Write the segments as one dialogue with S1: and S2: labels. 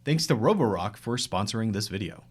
S1: Thanks to Roborock for sponsoring this video.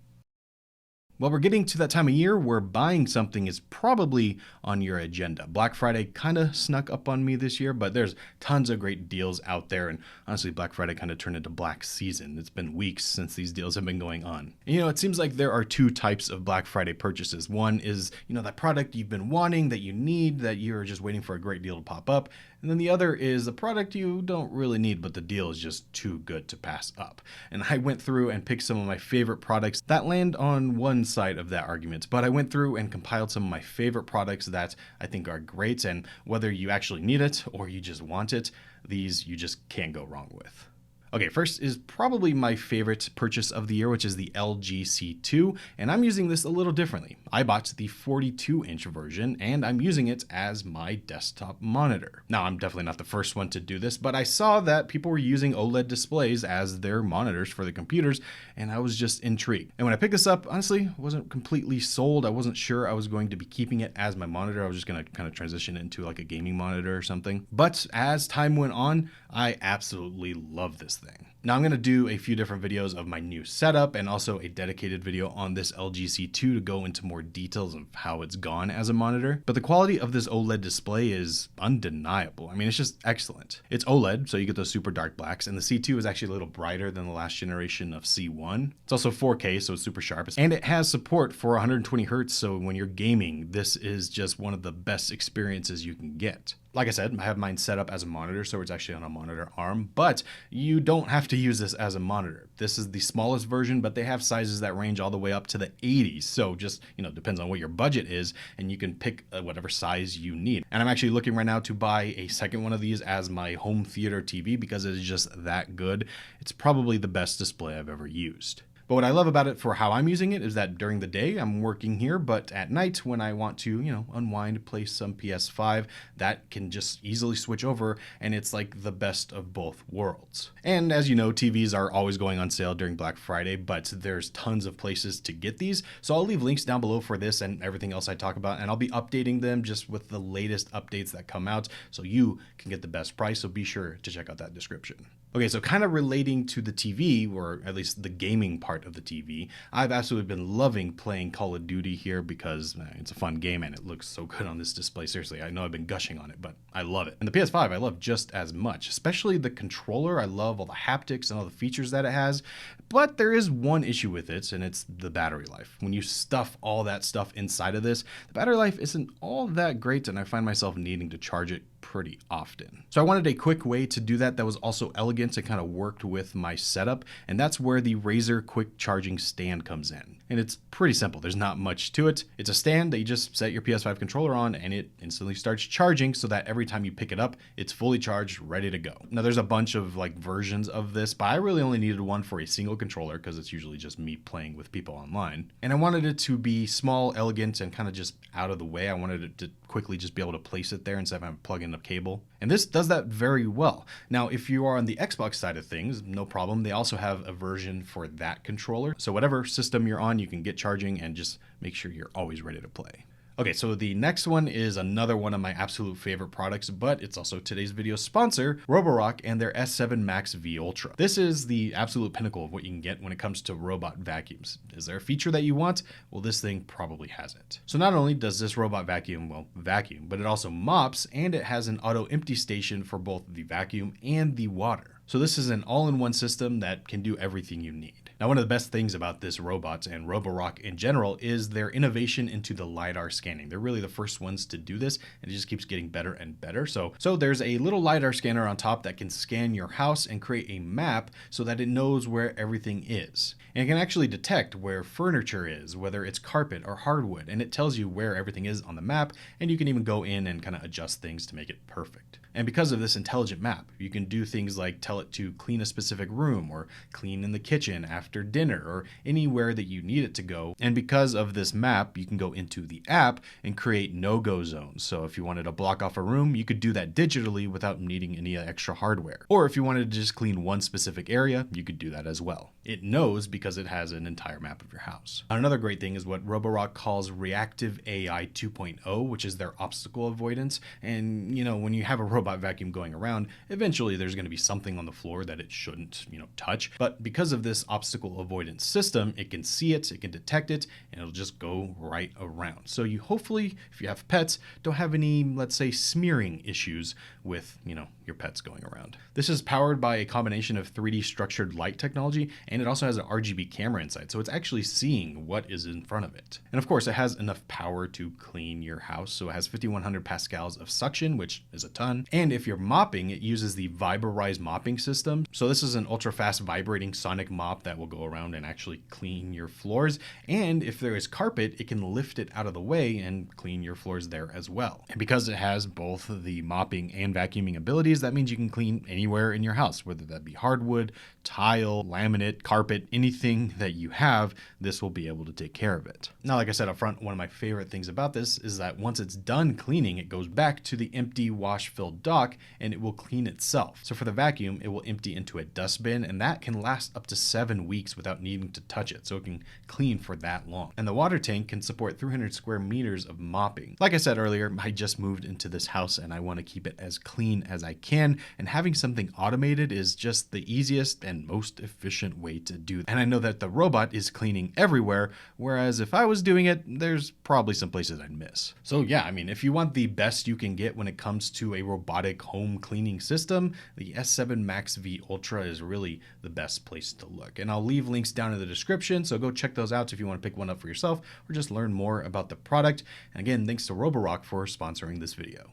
S1: Well, we're getting to that time of year where buying something is probably on your agenda. Black Friday kind of snuck up on me this year, but there's tons of great deals out there. And honestly, Black Friday kind of turned into Black Season. It's been weeks since these deals have been going on. And, it seems like there are two types of Black Friday purchases. One is, that product you've been wanting, that you need, that you're just waiting for a great deal to pop up. And then the other is a product you don't really need, but the deal is just too good to pass up. And I went through and picked some of my favorite products that land on one side of that argument. But I went through and compiled some of my favorite products that I think are great. And whether you actually need it or you just want it, these you just can't go wrong with. Okay, first is probably my favorite purchase of the year, which is the LG C2, and I'm using this a little differently. I bought the 42-inch version, and I'm using it as my desktop monitor. Now, I'm definitely not the first one to do this, but I saw that people were using OLED displays as their monitors for the computers, and I was just intrigued. And when I picked this up, honestly, I wasn't completely sold. I wasn't sure I was going to be keeping it as my monitor. I was just going to kind of transition into like a gaming monitor or something. But as time went on, I absolutely love this thing. Now I'm going to do a few different videos of my new setup and also a dedicated video on this LG C2 to go into more details of how it's gone as a monitor. But the quality of this OLED display is undeniable. I mean, it's just excellent. It's OLED, so you get those super dark blacks, and the C2 is actually a little brighter than the last generation of C1. It's also 4K, so it's super sharp, and it has support for 120 Hertz, so when you're gaming, this is just one of the best experiences you can get. Like I said, I have mine set up as a monitor, so it's actually on a monitor arm, but you don't have to use this as a monitor. This is the smallest version, but they have sizes that range all the way up to the 80s. So just, depends on what your budget is, and you can pick whatever size you need. And I'm actually looking right now to buy a second one of these as my home theater TV because it is just that good. It's probably the best display I've ever used. But what I love about it for how I'm using it is that during the day I'm working here, but at night when I want to, unwind, play some PS5, that can just easily switch over, and it's like the best of both worlds. And as you know, TVs are always going on sale during Black Friday, but there's tons of places to get these. So I'll leave links down below for this and everything else I talk about, and I'll be updating them just with the latest updates that come out so you can get the best price. So be sure to check out that description. Okay, so kind of relating to the TV, or at least the gaming part of the TV, I've absolutely been loving playing Call of Duty here because it's a fun game and it looks so good on this display. Seriously, I know I've been gushing on it, but I love it. And the PS5 I love just as much, especially the controller. I love all the haptics and all the features that it has, but there is one issue with it, and it's the battery life. When you stuff all that stuff inside of this, the battery life isn't all that great, and I find myself needing to charge it pretty often. So I wanted a quick way to do that was also elegant and kind of worked with my setup, and that's where the Razer quick charging stand comes in. And it's pretty simple. There's not much to it. It's a stand that you just set your PS5 controller on and it instantly starts charging so that every time you pick it up, it's fully charged, ready to go. Now there's a bunch of versions of this, but I really only needed one for a single controller because it's usually just me playing with people online. And I wanted it to be small, elegant, and kind of just out of the way. I wanted it to quickly just be able to place it there instead of having to plug in a cable. And this does that very well. Now, if you are on the Xbox side of things, no problem. They also have a version for that controller. So whatever system you're on, you can get charging and just make sure you're always ready to play. Okay, so the next one is another one of my absolute favorite products, but it's also today's video sponsor, Roborock and their S7 Max V Ultra. This is the absolute pinnacle of what you can get when it comes to robot vacuums. Is there a feature that you want? Well, this thing probably has it. So not only does this robot vacuum, vacuum, but it also mops, and it has an auto empty station for both the vacuum and the water. So this is an all-in-one system that can do everything you need. Now, one of the best things about this robot and Roborock in general is their innovation into the LiDAR scanning. They're really the first ones to do this, and it just keeps getting better and better. So there's a little LiDAR scanner on top that can scan your house and create a map so that it knows where everything is. And it can actually detect where furniture is, whether it's carpet or hardwood, and it tells you where everything is on the map, and you can even go in and kind of adjust things to make it perfect. And because of this intelligent map, you can do things like tell it to clean a specific room or clean in the kitchen after after dinner or anywhere that you need it to go. And because of this map, you can go into the app and create no-go zones. So if you wanted to block off a room, you could do that digitally without needing any extra hardware. Or if you wanted to just clean one specific area, you could do that as well. It knows because it has an entire map of your house. Another great thing is what Roborock calls reactive AI 2.0, which is their obstacle avoidance. And when you have a robot vacuum going around, eventually there's going to be something on the floor that it shouldn't, touch. But because of this obstacle avoidance system, it can see it, it can detect it, and it'll just go right around. So you hopefully, if you have pets, don't have any, let's say, smearing issues with, your pets going around. This is powered by a combination of 3D structured light technology, and it also has an RGB camera inside, so it's actually seeing what is in front of it. And of course, it has enough power to clean your house, so it has 5100 pascals of suction, which is a ton. And if you're mopping, it uses the Viborize mopping system. So this is an ultra fast vibrating sonic mop that will go around and actually clean your floors. And if there is carpet, it can lift it out of the way and clean your floors there as well. And because it has both the mopping and vacuuming abilities, that means you can clean anywhere in your house, whether that be hardwood, tile, laminate, carpet, anything that you have, this will be able to take care of it. Now, like I said up front, one of my favorite things about this is that once it's done cleaning, it goes back to the empty wash-filled dock and it will clean itself. So for the vacuum, it will empty into a dustbin, and that can last up to 7 weeks without needing to touch it. So it can clean for that long. And the water tank can support 300 square meters of mopping. Like I said earlier, I just moved into this house and I want to keep it as clean as I can. And having something automated is just the easiest and most efficient way to do that. And I know that the robot is cleaning everywhere, whereas if I was doing it, there's probably some places I'd miss. So yeah, if you want the best you can get when it comes to a robotic home cleaning system, the S7 Max V Ultra is really the best place to look. And I'll leave links down in the description, so go check those out if you want to pick one up for yourself or just learn more about the product. And again, thanks to Roborock for sponsoring this video.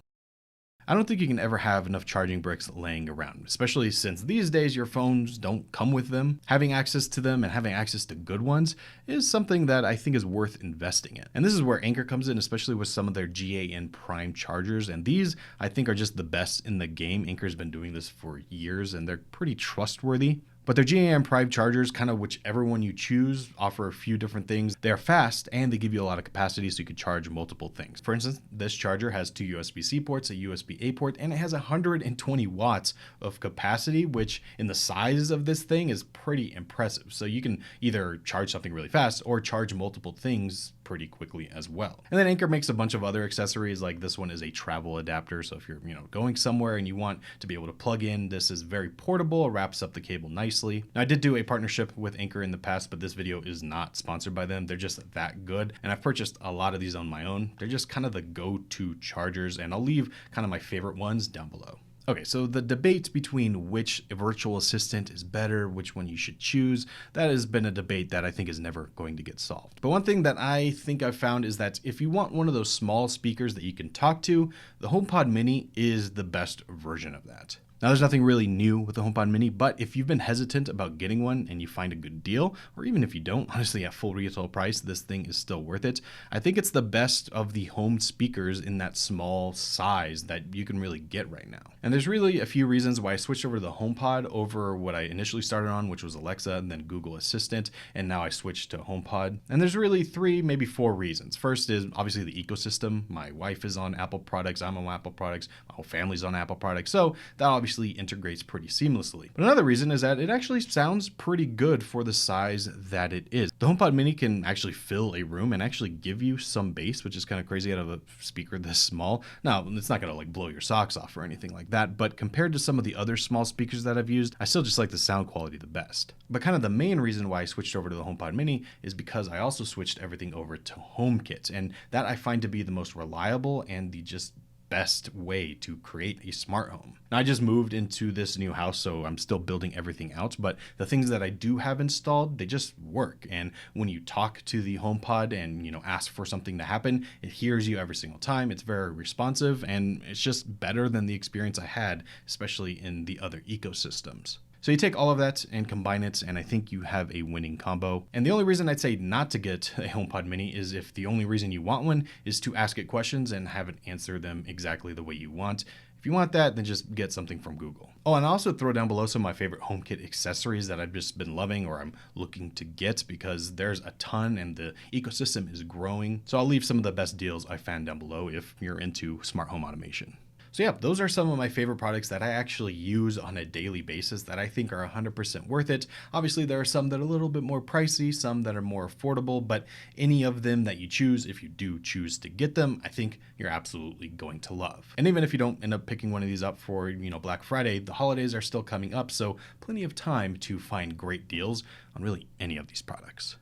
S1: I don't think you can ever have enough charging bricks laying around, especially since these days your phones don't come with them. Having access to them and having access to good ones is something that I think is worth investing in. And this is where Anker comes in, especially with some of their GAN Prime chargers. And these, I think, are just the best in the game. Anker's been doing this for years and they're pretty trustworthy. But their GAN Prime chargers, kind of whichever one you choose, offer a few different things. They're fast and they give you a lot of capacity so you can charge multiple things. For instance, this charger has 2 USB-C ports, a USB-A port, and it has 120 watts of capacity, which in the size of this thing is pretty impressive. So you can either charge something really fast or charge multiple things pretty quickly as well. And then Anker makes a bunch of other accessories, like this one is a travel adapter. So if you're going somewhere and you want to be able to plug in, this is very portable, it wraps up the cable nicely. Now I did do a partnership with Anker in the past, but this video is not sponsored by them. They're just that good. And I've purchased a lot of these on my own. They're just kind of the go-to chargers, and I'll leave kind of my favorite ones down below. Okay, so the debate between which virtual assistant is better, which one you should choose, that has been a debate that I think is never going to get solved. But one thing that I think I've found is that if you want one of those small speakers that you can talk to, the HomePod Mini is the best version of that. Now, there's nothing really new with the HomePod Mini, but if you've been hesitant about getting one and you find a good deal, or even if you don't, honestly, at full retail price, this thing is still worth it. I think it's the best of the home speakers in that small size that you can really get right now. And there's really a few reasons why I switched over to the HomePod over what I initially started on, which was Alexa and then Google Assistant, and now I switched to HomePod. And there's really 3, maybe 4 reasons. First is obviously the ecosystem. My wife is on Apple products, I'm on Apple products, my whole family's on Apple products, so that obviously integrates pretty seamlessly. But another reason is that it actually sounds pretty good for the size that it is. The HomePod Mini can actually fill a room and actually give you some bass, which is kind of crazy out of a speaker this small. Now, it's not going to blow your socks off or anything like that, but compared to some of the other small speakers that I've used, I still just like the sound quality the best. But kind of the main reason why I switched over to the HomePod Mini is because I also switched everything over to HomeKit, and that I find to be the most reliable and the just best way to create a smart home. Now, I just moved into this new house, so I'm still building everything out, but the things that I do have installed, they just work. And when you talk to the HomePod and, ask for something to happen, it hears you every single time. It's very responsive, and it's just better than the experience I had, especially in the other ecosystems. So you take all of that and combine it, and I think you have a winning combo. And the only reason I'd say not to get a HomePod Mini is if the only reason you want one is to ask it questions and have it answer them exactly the way you want. If you want that, then just get something from Google. Oh, and I'll also throw down below some of my favorite HomeKit accessories that I've just been loving or I'm looking to get, because there's a ton and the ecosystem is growing. So I'll leave some of the best deals I found down below if you're into smart home automation. So yeah, those are some of my favorite products that I actually use on a daily basis that I think are 100% worth it. Obviously, there are some that are a little bit more pricey, some that are more affordable, but any of them that you choose, if you do choose to get them, I think you're absolutely going to love. And even if you don't end up picking one of these up for, Black Friday, the holidays are still coming up, so plenty of time to find great deals on really any of these products.